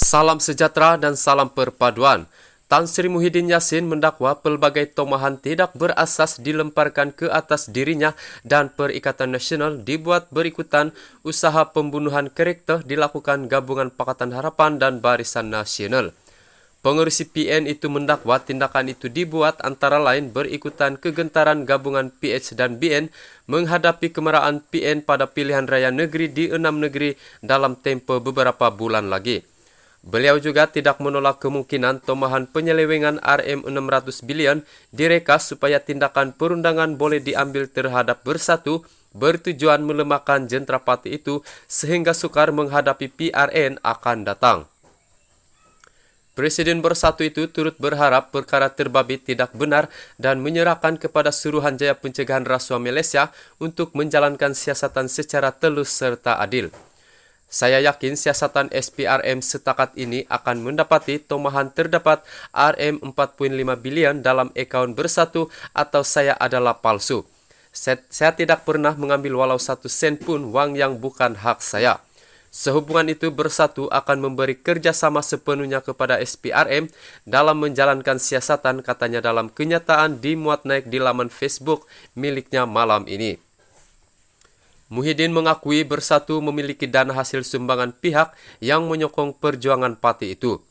Salam sejahtera dan salam perpaduan. Tan Sri Muhyiddin Yassin mendakwa pelbagai tomahan tidak berasas dilemparkan ke atas dirinya dan Perikatan Nasional dibuat berikutan usaha pembunuhan karakter dilakukan Gabungan Pakatan Harapan dan Barisan Nasional. Pengurusi PN itu mendakwa tindakan itu dibuat antara lain berikutan kegentaran gabungan PH dan BN menghadapi kemarahan PN pada pilihan raya negeri di 6 negeri dalam tempo beberapa bulan lagi. Beliau juga tidak menolak kemungkinan tomahan penyelewengan Rm600 bilion direkas supaya tindakan perundangan boleh diambil terhadap Bersatu bertujuan melemahkan Jentera Parti itu sehingga sukar menghadapi PRN akan datang. Presiden Bersatu itu turut berharap perkara terbabit tidak benar dan menyerahkan kepada Suruhanjaya Pencegahan Rasuah Malaysia untuk menjalankan siasatan secara telus serta adil. Saya yakin siasatan SPRM setakat ini akan mendapati tomahan terdapat Rm4.5 bilion dalam akaun Bersatu atau saya adalah palsu. Saya tidak pernah mengambil walau 1 sen pun wang yang bukan hak saya. Sehubungan itu Bersatu akan memberi kerjasama sepenuhnya kepada SPRM dalam menjalankan siasatan, katanya dalam kenyataan dimuat naik di laman Facebook miliknya malam ini. Muhyiddin mengakui Bersatu memiliki dana hasil sumbangan pihak yang menyokong perjuangan parti itu.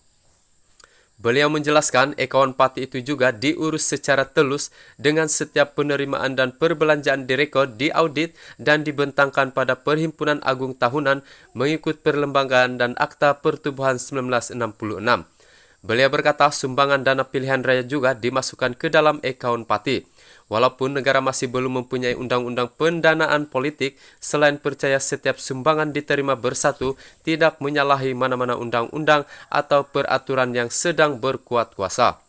Beliau menjelaskan akaun parti itu juga diurus secara telus dengan setiap penerimaan dan perbelanjaan direkod, diaudit dan dibentangkan pada Perhimpunan Agung Tahunan mengikut perlembagaan dan Akta Pertubuhan 1966. Beliau berkata sumbangan dana pilihan raya juga dimasukkan ke dalam akaun parti. Walaupun negara masih belum mempunyai undang-undang pendanaan politik, selain percaya setiap sumbangan diterima Bersatu tidak menyalahi mana-mana undang-undang atau peraturan yang sedang berkuat kuasa.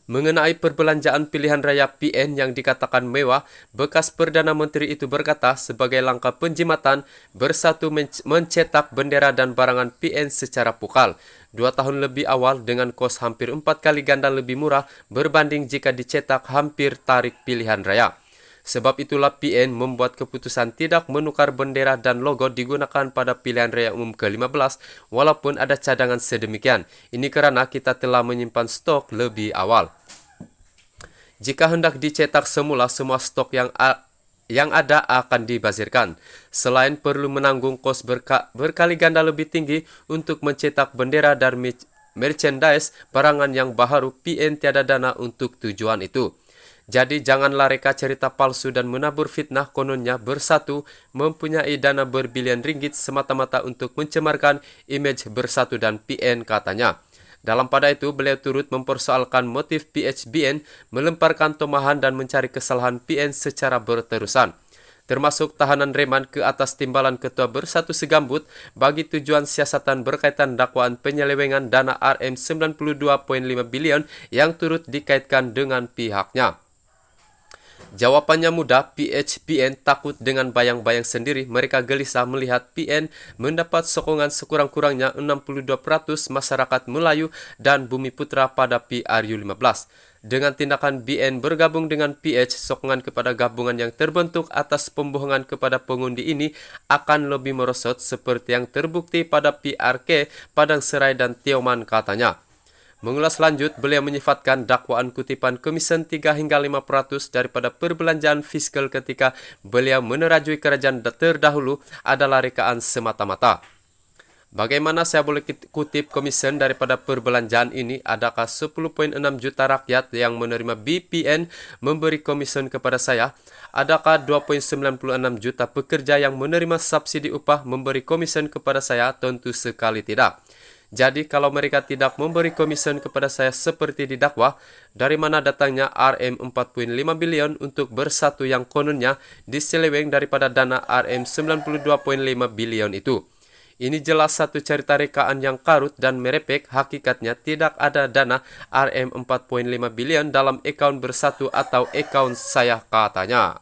Mengenai perbelanjaan pilihan raya PN yang dikatakan mewah, bekas Perdana Menteri itu berkata sebagai langkah penjimatan, Bersatu mencetak bendera dan barangan PN secara pukal. 2 tahun lebih awal dengan kos hampir 4 kali ganda lebih murah berbanding jika dicetak hampir tarik pilihan raya. Sebab itulah PN membuat keputusan tidak menukar bendera dan logo digunakan pada pilihan raya umum ke-15 walaupun ada cadangan sedemikian. Ini karena kita telah menyimpan stok lebih awal. Jika hendak dicetak semula, semua stok yang ada akan dibazirkan. Selain perlu menanggung kos berkali ganda lebih tinggi untuk mencetak bendera dan merchandise barangan yang baharu, PN tiada dana untuk tujuan itu. Jadi janganlah reka cerita palsu dan menabur fitnah kononnya Bersatu mempunyai dana berbilion ringgit semata-mata untuk mencemarkan image Bersatu dan PN, katanya. Dalam pada itu, beliau turut mempersoalkan motif PHBN melemparkan tomahan dan mencari kesalahan PN secara berterusan, termasuk tahanan reman ke atas timbalan Ketua Bersatu segambut bagi tujuan siasatan berkaitan dakwaan penyelewengan dana Rm92.5 bilion yang turut dikaitkan dengan pihaknya. Jawabannya mudah, PHBN takut dengan bayang-bayang sendiri. Mereka gelisah melihat PN mendapat sokongan sekurang-kurangnya 62% masyarakat Melayu dan Bumi Putra pada PRU15. Dengan tindakan BN bergabung dengan PH, sokongan kepada gabungan yang terbentuk atas pembohongan kepada pengundi ini akan lebih merosot seperti yang terbukti pada PRK, Padang Serai dan Tioman, katanya. Mengulas lanjut, beliau menyifatkan dakwaan kutipan komisen 3 hingga 5% daripada perbelanjaan fiskal ketika beliau menerajui kerajaan terdahulu adalah rekaan semata-mata. Bagaimana saya boleh kutip komisen daripada perbelanjaan ini? Adakah 10.6 juta rakyat yang menerima BPN memberi komisen kepada saya? Adakah 2.96 juta pekerja yang menerima subsidi upah memberi komisen kepada saya? Tentu sekali tidak. Jadi kalau mereka tidak memberi komisen kepada saya seperti didakwa, dari mana datangnya Rm4.5 bilion untuk Bersatu yang kononnya diseleweng daripada dana Rm92.5 bilion itu? Ini jelas satu cerita rekaan yang karut dan merepek. Hakikatnya tidak ada dana Rm4.5 bilion dalam akaun Bersatu atau akaun saya, katanya.